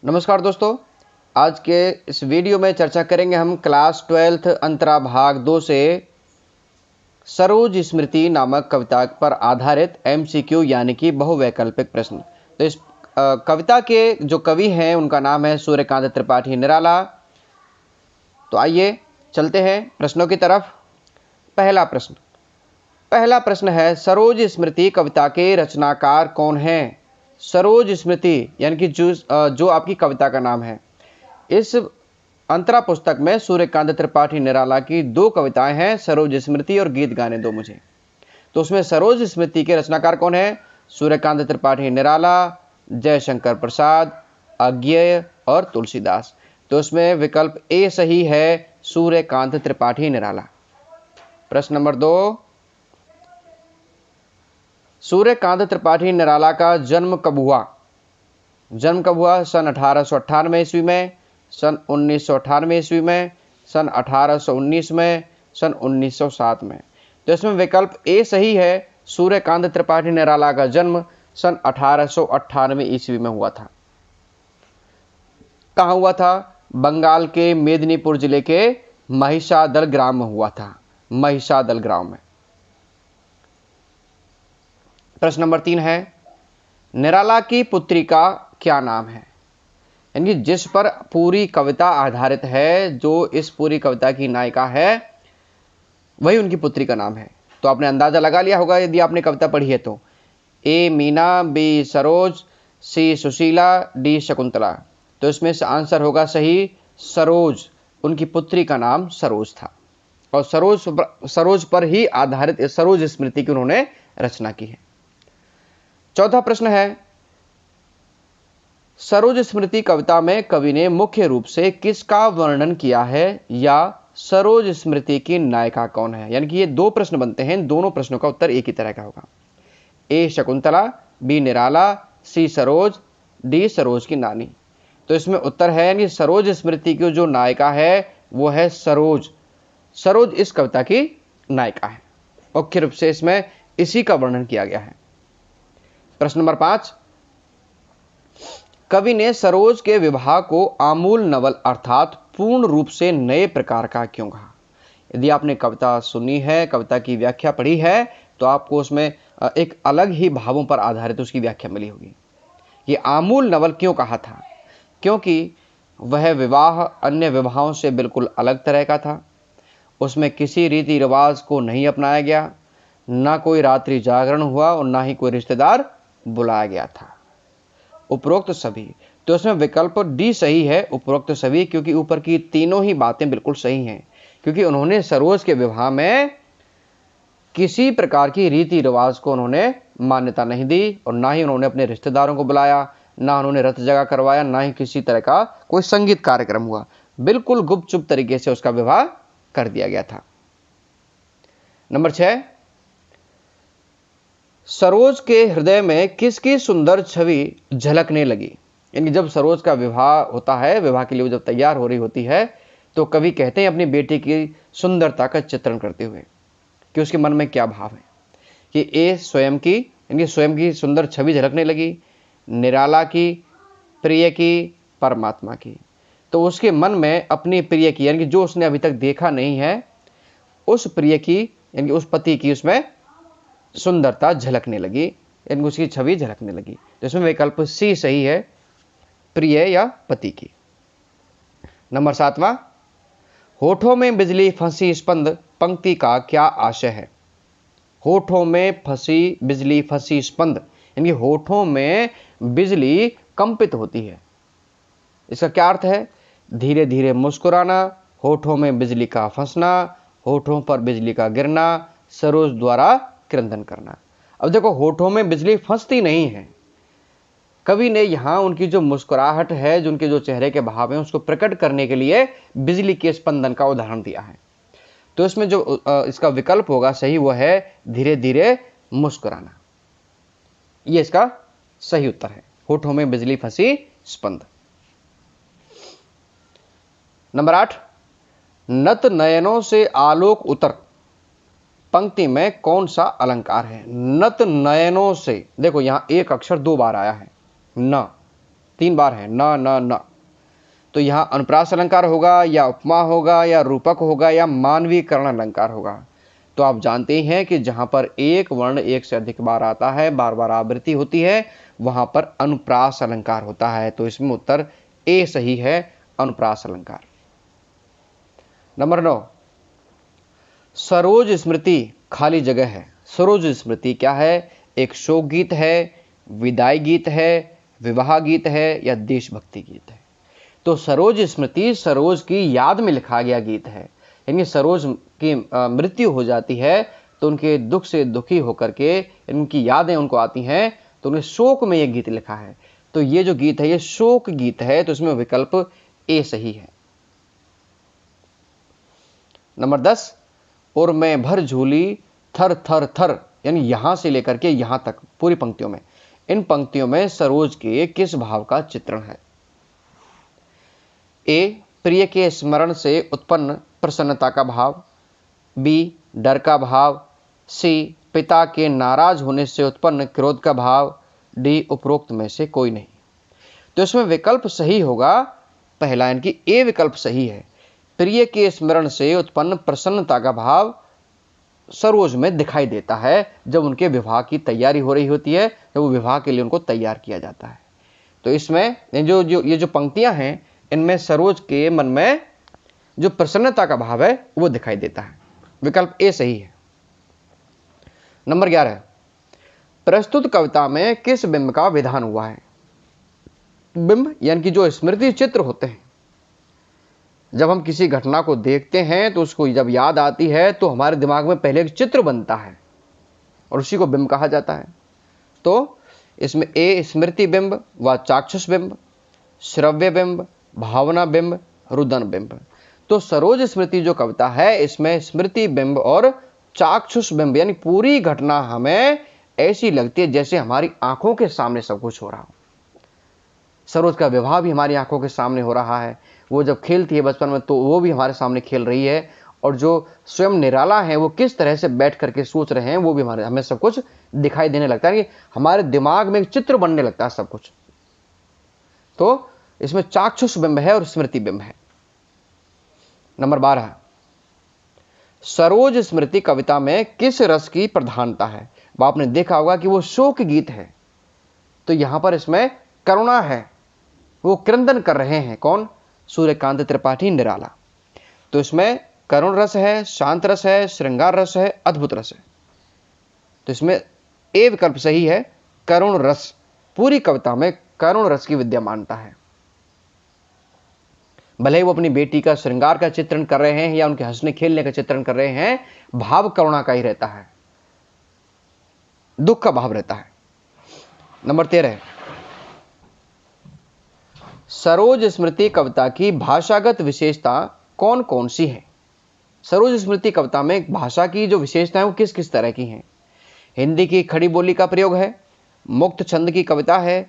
नमस्कार दोस्तों, आज के इस वीडियो में चर्चा करेंगे हम क्लास 12th अंतरा भाग 2 से सरोज स्मृति नामक कविता पर आधारित MCQ यानी कि बहुवैकल्पिक प्रश्न। तो इस कविता के जो कवि हैं उनका नाम है सूर्यकांत त्रिपाठी निराला। तो आइए चलते हैं प्रश्नों की तरफ। पहला प्रश्न है, सरोज स्मृति कविता के रचनाकार कौन हैं? सरोज स्मृति यानी कि जो आपकी कविता का नाम है। इस अंतरा पुस्तक में सूर्यकांत त्रिपाठी निराला की 2 कविताएं हैं, सरोज स्मृति और गीत गाने दो मुझे। तो उसमें सरोज स्मृति के रचनाकार कौन है? सूर्यकांत त्रिपाठी निराला, जयशंकर प्रसाद, अज्ञेय और तुलसीदास। तो उसमें विकल्प ए सही है, सूर्यकांत त्रिपाठी निराला। प्रश्न नंबर 2, सूर्यकांत त्रिपाठी निराला का जन्म कब हुआ? सन 1898 ईस्वी में, सन 1998 ईस्वी में, सन 1819 में, सन 1907 में। तो इसमें विकल्प ए सही है, सूर्यकांत त्रिपाठी निराला का जन्म सन 1898 ईस्वी में हुआ था। कहाँ हुआ था? बंगाल के मेदिनीपुर जिले के महिषादल ग्राम में हुआ था, महिषादल ग्राम में। प्रश्न नंबर 3 है, निराला की पुत्री का क्या नाम है? यानी जिस पर पूरी कविता आधारित है, जो इस पूरी कविता की नायिका है, वही उनकी पुत्री का नाम है। तो आपने अंदाजा लगा लिया होगा यदि आपने कविता पढ़ी है तो। ए मीना, बी सरोज, सी सुशीला, डी शकुंतला। तो इसमें से आंसर होगा सही, सरोज। उनकी पुत्री का नाम सरोज था और सरोज पर ही आधारित सरोज स्मृति की उन्होंने रचना की है। चौथा प्रश्न है, सरोज स्मृति कविता में कवि ने मुख्य रूप से किसका वर्णन किया है या सरोज स्मृति की नायिका कौन है? यानी कि ये 2 प्रश्न बनते हैं, दोनों प्रश्नों का उत्तर एक ही तरह का होगा। ए शकुंतला, बी निराला, सी सरोज, डी सरोज की नानी। तो इसमें उत्तर है यानी सरोज स्मृति की जो नायिका है वो है सरोज। सरोज इस कविता की नायिका है। मुख्य रूप से इसमें इसी का वर्णन किया गया है। प्रश्न नंबर 5, कवि ने सरोज के विवाह को आमूल नवल अर्थात पूर्ण रूप से नए प्रकार का क्यों कहा? यदि आपने कविता सुनी है, कविता की व्याख्या पढ़ी है, तो आपको उसमें एक अलग ही भावों पर आधारित उसकी व्याख्या मिली होगी। ये आमूल नवल क्यों कहा था? क्योंकि वह विवाह अन्य विवाहों से बिल्कुल अलग तरह का था। उसमें किसी रीति रिवाज को नहीं अपनाया गया, ना कोई रात्रि जागरण हुआ और ना ही कोई रिश्तेदार बुलाया गया था। उपरोक्त सभी। तो इसमें विकल्प डी सही है, उपरोक्त सभी, क्योंकि ऊपर की तीनों ही बातें बिल्कुल सही हैं। क्योंकि उन्होंने सरोज के विवाह में किसी प्रकार की रीति रिवाज को उन्होंने मान्यता नहीं दी और ना ही उन्होंने अपने रिश्तेदारों को बुलाया, ना उन्होंने रथ जगह करवाया, ना ही किसी तरह का कोई संगीत कार्यक्रम हुआ। बिल्कुल गुपचुप तरीके से उसका विवाह कर दिया गया था। नंबर 6, सरोज के हृदय में किसकी सुंदर छवि झलकने लगी? यानी जब सरोज का विवाह होता है, विवाह के लिए वो जब तैयार हो रही होती है, तो कवि कहते हैं अपनी बेटी की सुंदरता का चित्रण करते हुए कि उसके मन में क्या भाव है कि ए स्वयं की सुंदर छवि झलकने लगी, निराला की, प्रिय की, परमात्मा की। तो उसके मन में अपनी प्रिय की, यानी कि जो उसने अभी तक देखा नहीं है, उस प्रिय की यानी कि उस पति की उसमें सुंदरता झलकने लगी, यानी उसकी छवि झलकने लगी। तो इसमें विकल्प सी सही है, प्रिय या पति की। नंबर 7वां, होठों में बिजली फंसी स्पंद पंक्ति का क्या आशय है? होठों में फंसी बिजली फंसी स्पंद, यानी होठों में बिजली कंपित होती है। इसका क्या अर्थ है? धीरे धीरे मुस्कुराना, होठों में बिजली का फंसना, होठों पर बिजली का गिरना, सरोज द्वारा क्रंदन करना। अब देखो, होठों में बिजली फंसती नहीं है। कवि ने यहां उनकी जो मुस्कुराहट है, जो उनके जो चेहरे के भाव हैं, उसको प्रकट करने के लिए बिजली के स्पंदन का उदाहरण दिया है। तो इसमें जो इसका विकल्प होगा सही वो है धीरे धीरे मुस्कुराना। ये इसका सही उत्तर है, होठों में बिजली फंसी स्पंद। नंबर 8, नत नयनों से आलोक उतर पंक्ति में कौन सा अलंकार है? नत नयनों से, देखो यहां एक अक्षर 2 बार आया है, न। 3 बार है न न न। तो यहाँ अनुप्रास अलंकार होगा या उपमा होगा या रूपक होगा या मानवीकरण अलंकार होगा। तो आप जानते हैं कि जहां पर एक वर्ण एक से अधिक बार आता है, बार बार आवृत्ति होती है, वहां पर अनुप्रास अलंकार होता है। तो इसमें उत्तर ए सही है, अनुप्रास अलंकार। नंबर 9, सरोज स्मृति खाली जगह है। सरोज स्मृति क्या है? एक शोक गीत है, विदाई गीत है, विवाह गीत है या देशभक्ति गीत है। तो सरोज स्मृति सरोज की याद में लिखा गया गीत है, यानी सरोज की मृत्यु हो जाती है तो उनके दुख से दुखी होकर के इनकी यादें उनको आती हैं, तो उन्हें शोक में यह गीत लिखा है। तो ये जो गीत है ये शोक गीत है, तो इसमें विकल्प ए सही है। नंबर 10, और मैं भर झूली थर थर थर, यानी यहां से लेकर के यहां तक पूरी पंक्तियों में, इन पंक्तियों में सरोज के किस भाव का चित्रण है? ए, प्रिय के स्मरण से उत्पन्न प्रसन्नता का भाव, बी, डर का भाव, सी, पिता के नाराज होने से उत्पन्न क्रोध का भाव, डी, उपरोक्त में से कोई नहीं। तो इसमें विकल्प सही होगा पहला, यानी कि ए विकल्प सही है। प्रिय के स्मरण से उत्पन्न प्रसन्नता का भाव सरोज में दिखाई देता है जब उनके विवाह की तैयारी हो रही होती है, जब वो विवाह के लिए उनको तैयार किया जाता है। तो इसमें ये जो पंक्तियां हैं, इनमें सरोज के मन में जो प्रसन्नता का भाव है वो दिखाई देता है। विकल्प ए सही है। नंबर 11, प्रस्तुत कविता में किस बिंब का विधान हुआ है? बिंब यानी कि जो स्मृति चित्र होते हैं, जब हम किसी घटना को देखते हैं तो उसको जब याद आती है तो हमारे दिमाग में पहले एक चित्र बनता है और उसी को बिंब कहा जाता है। तो इसमें ए, स्मृति बिंब व चाक्षुष बिंब, श्रव्य बिंब, भावना बिंब, रुदन बिंब। तो सरोज स्मृति जो कविता है इसमें स्मृति बिंब और चाक्षुष बिंब, यानी पूरी घटना हमें ऐसी लगती है जैसे हमारी आंखों के सामने सब कुछ हो रहा हो। सरोज का विवाह भी हमारी आंखों के सामने हो रहा है, वो जब खेलती है बचपन में तो वो भी हमारे सामने खेल रही है, और जो स्वयं निराला है वो किस तरह से बैठ करके सोच रहे हैं वो भी हमें सब कुछ दिखाई देने लगता है, कि हमारे दिमाग में एक चित्र बनने लगता है सब कुछ। तो इसमें चाक्षुष बिंब है और स्मृति बिंब है। नंबर 12, सरोज स्मृति कविता में किस रस की प्रधानता है? वो आपने देखा होगा कि वो शोक गीत है, तो यहां पर इसमें करुणा है, वो क्रंदन कर रहे हैं। कौन? सूर्यकांत त्रिपाठी निराला। तो इसमें करुण रस है, शांत रस है, श्रृंगार रस है, अद्भुत रस है। तो इसमें ए विकल्प सही है, करुण रस। पूरी कविता में करुण रस की विद्यमानता है। भले ही वो अपनी बेटी का श्रृंगार का चित्रण कर रहे हैं या उनके हंसने खेलने का चित्रण कर रहे हैं, भाव करुणा का ही रहता है, दुख का भाव रहता है। नंबर 13, सरोज स्मृति कविता की भाषागत विशेषता कौन कौन सी है? सरोज स्मृति कविता में भाषा की जो विशेषता है वो किस किस तरह की हैं? हिंदी की खड़ी बोली का प्रयोग है, मुक्त छंद की कविता है,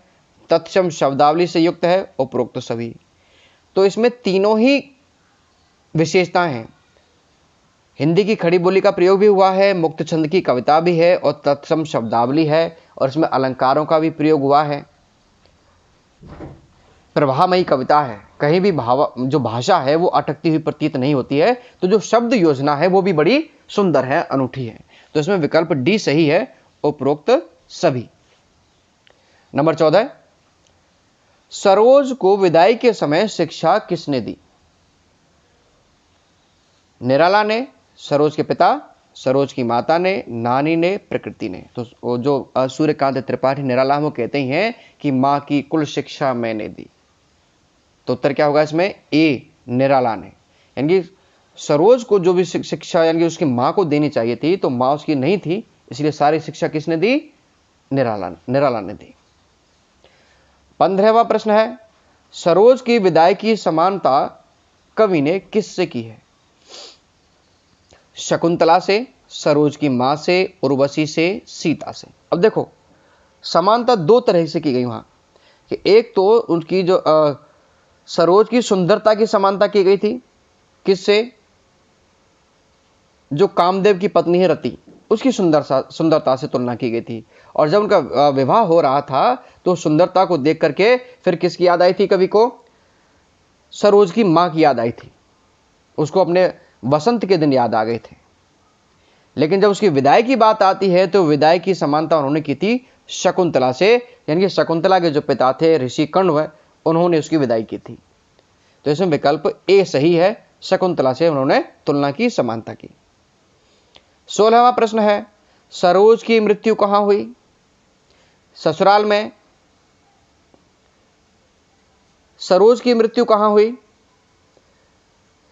तत्सम शब्दावली से युक्त है, उपरोक्त सभी। तो इसमें तीनों ही विशेषताएं हैं। हिंदी की खड़ी बोली का प्रयोग भी हुआ है, मुक्त छंद की कविता भी है और तत्सम शब्दावली है, और इसमें अलंकारों का भी प्रयोग हुआ है। प्रवाहमयी कविता है, कहीं भी जो भाषा है वो अटकती हुई प्रतीत नहीं होती है। तो जो शब्द योजना है वो भी बड़ी सुंदर है, अनूठी है। तो इसमें विकल्प डी सही है, उपरोक्त सभी। नंबर 14, सरोज को विदाई के समय शिक्षा किसने दी? निराला ने, सरोज के पिता, सरोज की माता ने, नानी ने, प्रकृति ने। तो जो सूर्यकांत त्रिपाठी निराला वो कहते हैं कि मां की कुल शिक्षा मैंने दी। तो उत्तर क्या होगा इसमें? ए, निराला ने। यानी कि सरोज को जो भी शिक्षा यानी कि उसकी मां को देनी चाहिए थी तो मां उसकी नहीं थी, इसलिए सारी शिक्षा किसने दी? निराला ने दी। 15वां प्रश्न है, सरोज की विदाई की समानता कवि ने किससे की है? शकुंतला से, सरोज की मां से, उर्वशी से, सीता से। अब देखो समानता दो तरह से की गई वहां, कि एक तो उनकी जो सरोज की सुंदरता की समानता की गई थी, किससे? जो कामदेव की पत्नी है रति, उसकी सुंदरता से तुलना की गई थी। और जब उनका विवाह हो रहा था तो सुंदरता को देख करके फिर किसकी याद आई थी कवि को? सरोज की मां की याद आई थी। उसको अपने वसंत के दिन याद आ गए थे। लेकिन जब उसकी विदाई की बात आती है तो विदाई की समानता उन्होंने की थी शकुंतला से, यानी कि शकुंतला के जो पिता थे ऋषि कण्व, उन्होंने उसकी विदाई की थी। तो इसमें विकल्प ए सही है, शकुंतला से उन्होंने तुलना की, समानता की। 16वां प्रश्न है, सरोज की मृत्यु कहां हुई? ससुराल में। सरोज की मृत्यु कहां हुई?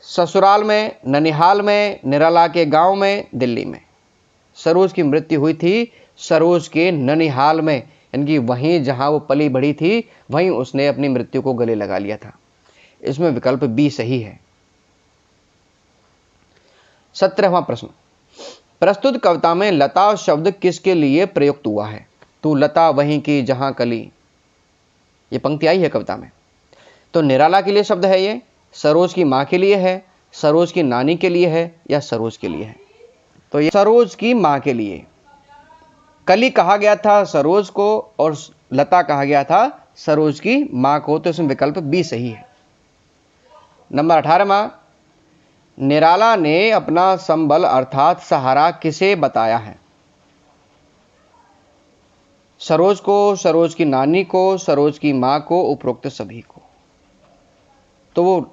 ससुराल में, ननिहाल में, निराला के गांव में, दिल्ली में। सरोज की मृत्यु हुई थी सरोज के ननिहाल में, यानी कि वहीं जहां वो पली बढ़ी थी वहीं उसने अपनी मृत्यु को गले लगा लिया था। इसमें विकल्प बी सही है। 17वां प्रश्न, प्रस्तुत कविता में लता शब्द किसके लिए प्रयुक्त हुआ है? तू लता वहीं की जहां कली, ये पंक्ति आई है कविता में। तो निराला के लिए शब्द है ये, सरोज की मां के लिए है, सरोज की नानी के लिए है, या सरोज के लिए है? तो ये सरोज की मां के लिए। कली कहा गया था सरोज को और लता कहा गया था सरोज की मां को, तो इसमें विकल्प बी सही है। नंबर 18वां, निराला ने अपना संबल अर्थात सहारा किसे बताया है? सरोज को, सरोज की नानी को, सरोज की मां को, उपरोक्त सभी को। तो वो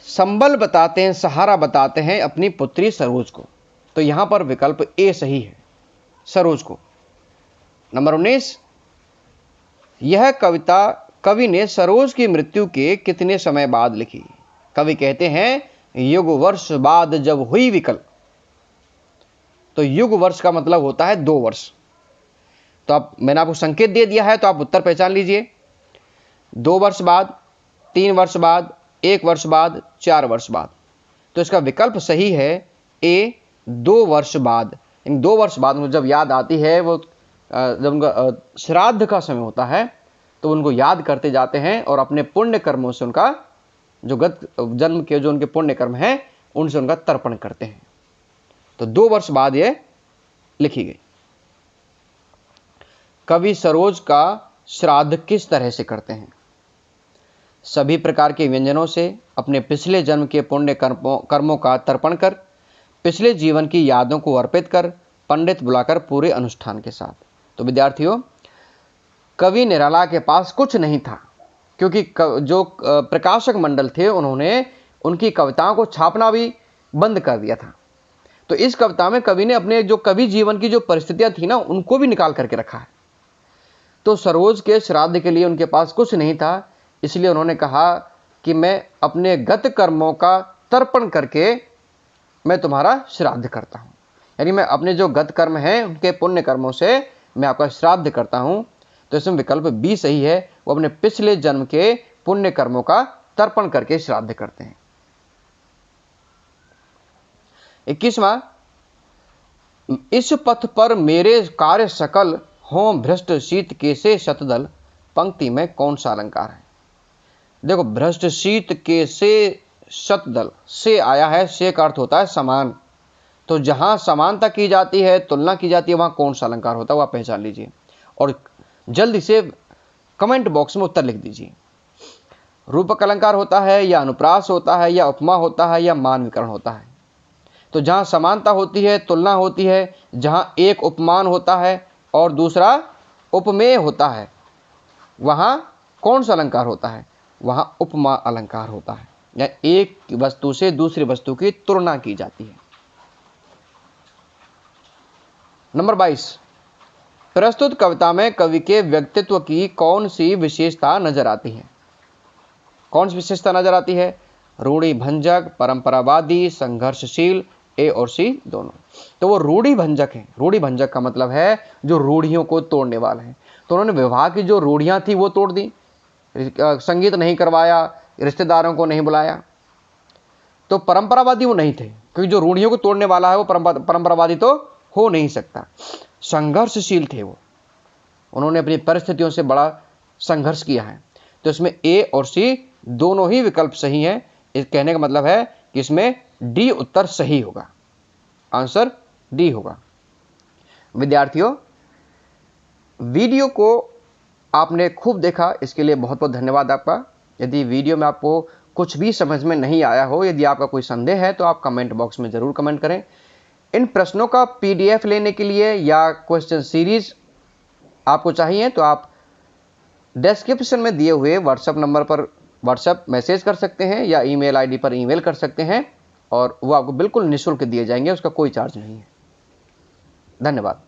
संबल बताते हैं, सहारा बताते हैं अपनी पुत्री सरोज को। तो यहां पर विकल्प ए सही है, सरोज को। नंबर 19, यह कविता कवि ने सरोज की मृत्यु के कितने समय बाद लिखी? कवि कहते हैं युग वर्ष बाद जब हुई विकल। तो युग वर्ष का मतलब होता है 2 वर्ष। तो आप, मैंने आपको संकेत दे दिया है तो आप उत्तर पहचान लीजिए। 2 वर्ष बाद, 3 वर्ष बाद, 1 वर्ष बाद, 4 वर्ष बाद। तो इसका विकल्प सही है ए, 2 वर्ष बाद। इन 2 वर्ष बाद उनको जब याद आती है, वो जब उनका श्राद्ध का समय होता है तो उनको याद करते जाते हैं और अपने पुण्य कर्मों से उनका जो गत जन्म के जो उनके पुण्य कर्म हैं उनसे उनका तर्पण करते हैं। तो 2 वर्ष बाद ये लिखी गई। कवि सरोज का श्राद्ध किस तरह से करते हैं? सभी प्रकार के व्यंजनों से, अपने पिछले जन्म के पुण्य कर्मों का तर्पण कर, पिछले जीवन की यादों को अर्पित कर, पंडित बुलाकर पूरे अनुष्ठान के साथ। तो विद्यार्थियों, कवि निराला के पास कुछ नहीं था, क्योंकि जो प्रकाशक मंडल थे उन्होंने उनकी कविताओं को छापना भी बंद कर दिया था। तो इस कविता में कवि ने अपने जो कवि जीवन की जो परिस्थितियां थी ना, उनको भी निकाल करके रखा है। तो सरोज के श्राद्ध के लिए उनके पास कुछ नहीं था, इसलिए उन्होंने कहा कि मैं अपने गत कर्मों का तर्पण करके मैं तुम्हारा श्राद्ध करता हूं, यानी मैं अपने जो गत कर्म हैं उनके पुण्य कर्मों से मैं आपका श्राद्ध करता हूं। तो इसमें विकल्प बी सही है, वो अपने पिछले जन्म के पुण्य कर्मों का तर्पण करके श्राद्ध करते हैं। 21वां, इस पथ पर मेरे कार्य सकल हों भ्रष्ट शीत केसे शतदल, पंक्ति में कौन सा अलंकार है? देखो, भ्रष्ट शीत केसे शतदल से आया है, से का अर्थ होता है समान। तो जहां समानता की जाती है, तुलना की जाती है, वहां कौन सा अलंकार होता है वो आप पहचान लीजिए और जल्दी से कमेंट बॉक्स में उत्तर लिख दीजिए। रूपक अलंकार होता है, या अनुप्रास होता है, या उपमा होता है, या मानविकरण होता है? तो जहां समानता होती है, तुलना होती है, जहां एक उपमान होता है और दूसरा उपमेय होता है, वहां कौन सा अलंकार होता है? वहां उपमा अलंकार होता है, या एक वस्तु से दूसरी वस्तु की तुलना की जाती है। नंबर 22, प्रस्तुत कविता में कवि के व्यक्तित्व की कौन सी विशेषता नजर आती है? कौन सी विशेषता नजर आती है? रूढ़ी भंजक, परंपरावादी, संघर्षशील, ए और सी दोनों। तो वो रूढ़ी भंजक है। रूढ़ी भंजक का मतलब है जो रूढ़ियों को तोड़ने वाले हैं। तो उन्होंने विवाह की जो रूढ़ियां थी वो तोड़ दी, संगीत नहीं करवाया, रिश्तेदारों को नहीं बुलाया। तो परंपरावादी वो नहीं थे, क्योंकि जो रूढ़ियों को तोड़ने वाला है वो परंपरावादी तो हो नहीं सकता। संघर्षशील थे वो, उन्होंने अपनी परिस्थितियों से बड़ा संघर्ष किया है। तो इसमें ए और सी दोनों ही विकल्प सही हैं। इस कहने का मतलब है कि इसमें डी उत्तर सही होगा, आंसर डी होगा। विद्यार्थियों, वीडियो को आपने खूब देखा, इसके लिए बहुत बहुत धन्यवाद आपका। यदि वीडियो में आपको कुछ भी समझ में नहीं आया हो, यदि आपका कोई संदेह है तो आप कमेंट बॉक्स में ज़रूर कमेंट करें। इन प्रश्नों का PDF लेने के लिए या क्वेश्चन सीरीज आपको चाहिए तो आप डिस्क्रिप्शन में दिए हुए व्हाट्सएप नंबर पर व्हाट्सएप मैसेज कर सकते हैं या ईमेल आईडी पर ईमेल कर सकते हैं और वो आपको बिल्कुल निःशुल्क दिए जाएंगे, उसका कोई चार्ज नहीं है। धन्यवाद।